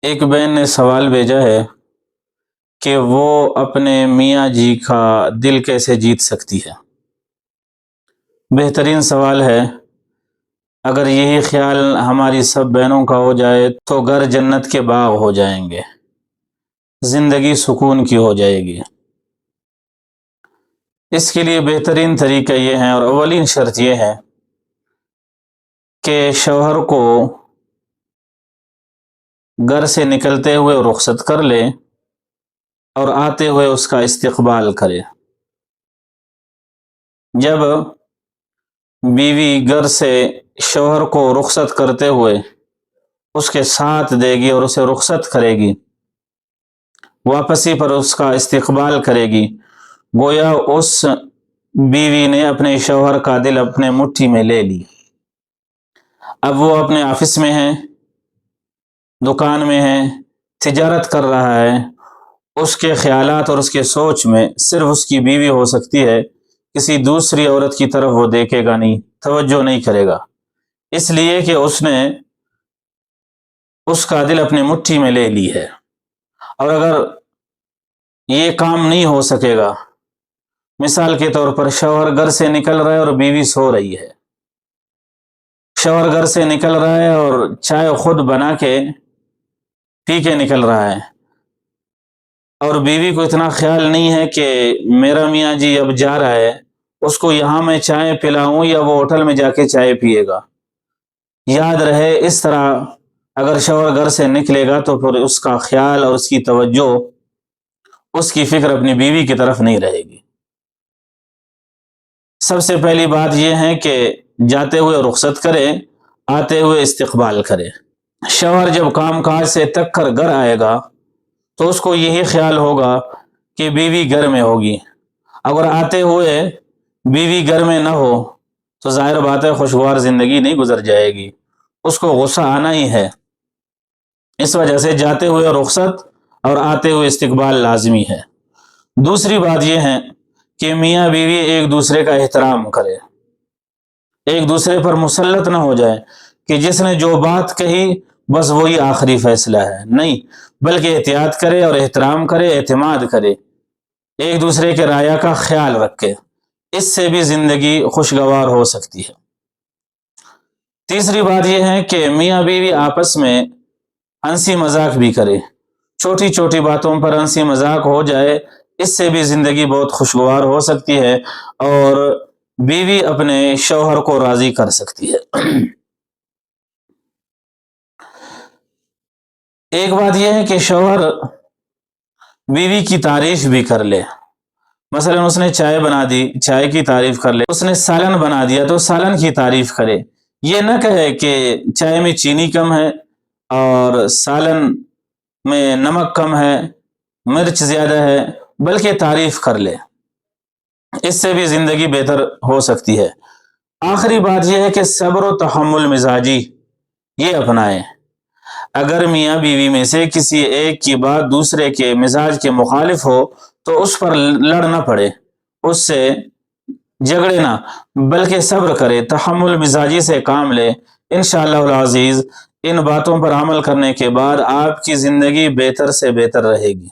ایک بہن نے سوال بھیجا ہے کہ وہ اپنے میاں جی کا دل کیسے جیت سکتی ہے۔ بہترین سوال ہے۔ اگر یہی خیال ہماری سب بہنوں کا ہو جائے تو گھر جنت کے باغ ہو جائیں گے، زندگی سکون کی ہو جائے گی۔ اس کے لیے بہترین طریقہ یہ ہے، اور اولین شرط یہ ہے کہ شوہر کو گھر سے نکلتے ہوئے رخصت کر لے اور آتے ہوئے اس کا استقبال کرے۔ جب بیوی گھر سے شوہر کو رخصت کرتے ہوئے اس کے ساتھ دے گی اور اسے رخصت کرے گی، واپسی پر اس کا استقبال کرے گی، گویا اس بیوی نے اپنے شوہر کا دل اپنے مٹھی میں لے لی۔ اب وہ اپنے آفس میں ہے، دکان میں ہے، تجارت کر رہا ہے، اس کے خیالات اور اس کے سوچ میں صرف اس کی بیوی ہو سکتی ہے، کسی دوسری عورت کی طرف وہ دیکھے گا نہیں، توجہ نہیں کرے گا، اس لیے کہ اس نے اس کا دل اپنے مٹھی میں لے لی ہے۔ اور اگر یہ کام نہیں ہو سکے گا، مثال کے طور پر شوہر گھر سے نکل رہا ہے اور بیوی سو رہی ہے، شوہر گھر سے نکل رہا ہے اور چائے خود بنا کے پی کے نکل رہا ہے، اور بیوی کو اتنا خیال نہیں ہے کہ میرا میاں جی اب جا رہا ہے، اس کو یہاں میں چائے پلاؤں یا وہ ہوٹل میں جا کے چائے پیے گا۔ یاد رہے، اس طرح اگر شوہر گھر سے نکلے گا تو پھر اس کا خیال اور اس کی توجہ، اس کی فکر اپنی بیوی کی طرف نہیں رہے گی۔ سب سے پہلی بات یہ ہے کہ جاتے ہوئے رخصت کرے، آتے ہوئے استقبال کرے۔ شوہر جب کام کاج سے تک کر گھر آئے گا تو اس کو یہی خیال ہوگا کہ بیوی گھر میں ہوگی۔ اگر آتے ہوئے بیوی گھر میں نہ ہو تو ظاہر بات ہے خوشگوار زندگی نہیں گزر جائے گی، اس کو غصہ آنا ہی ہے۔ اس وجہ سے جاتے ہوئے رخصت اور آتے ہوئے استقبال لازمی ہے۔ دوسری بات یہ ہے کہ میاں بیوی ایک دوسرے کا احترام کرے، ایک دوسرے پر مسلط نہ ہو جائے کہ جس نے جو بات کہی بس وہی آخری فیصلہ ہے، نہیں، بلکہ احتیاط کرے اور احترام کرے، اعتماد کرے، ایک دوسرے کے رعایا کا خیال رکھے۔ اس سے بھی زندگی خوشگوار ہو سکتی ہے۔ تیسری بات یہ ہے کہ میاں بیوی آپس میں ہنسی مذاق بھی کرے، چھوٹی چھوٹی باتوں پر ہنسی مذاق ہو جائے، اس سے بھی زندگی بہت خوشگوار ہو سکتی ہے اور بیوی اپنے شوہر کو راضی کر سکتی ہے۔ ایک بات یہ ہے کہ شوہر بیوی کی تعریف بھی کر لے۔ مثلا اس نے چائے بنا دی، چائے کی تعریف کر لے، اس نے سالن بنا دیا تو سالن کی تعریف کرے، یہ نہ کہے کہ چائے میں چینی کم ہے اور سالن میں نمک کم ہے، مرچ زیادہ ہے، بلکہ تعریف کر لے، اس سے بھی زندگی بہتر ہو سکتی ہے۔ آخری بات یہ ہے کہ صبر و تحمل مزاجی یہ اپنائیں۔ اگر میاں بیوی میں سے کسی ایک کی بات دوسرے کے مزاج کے مخالف ہو تو اس پر لڑ نہ پڑے، اس سے جھگڑے نہ، بلکہ صبر کرے، تحمل مزاجی سے کام لے۔ انشاءاللہ العزیز ان باتوں پر عمل کرنے کے بعد آپ کی زندگی بہتر سے بہتر رہے گی۔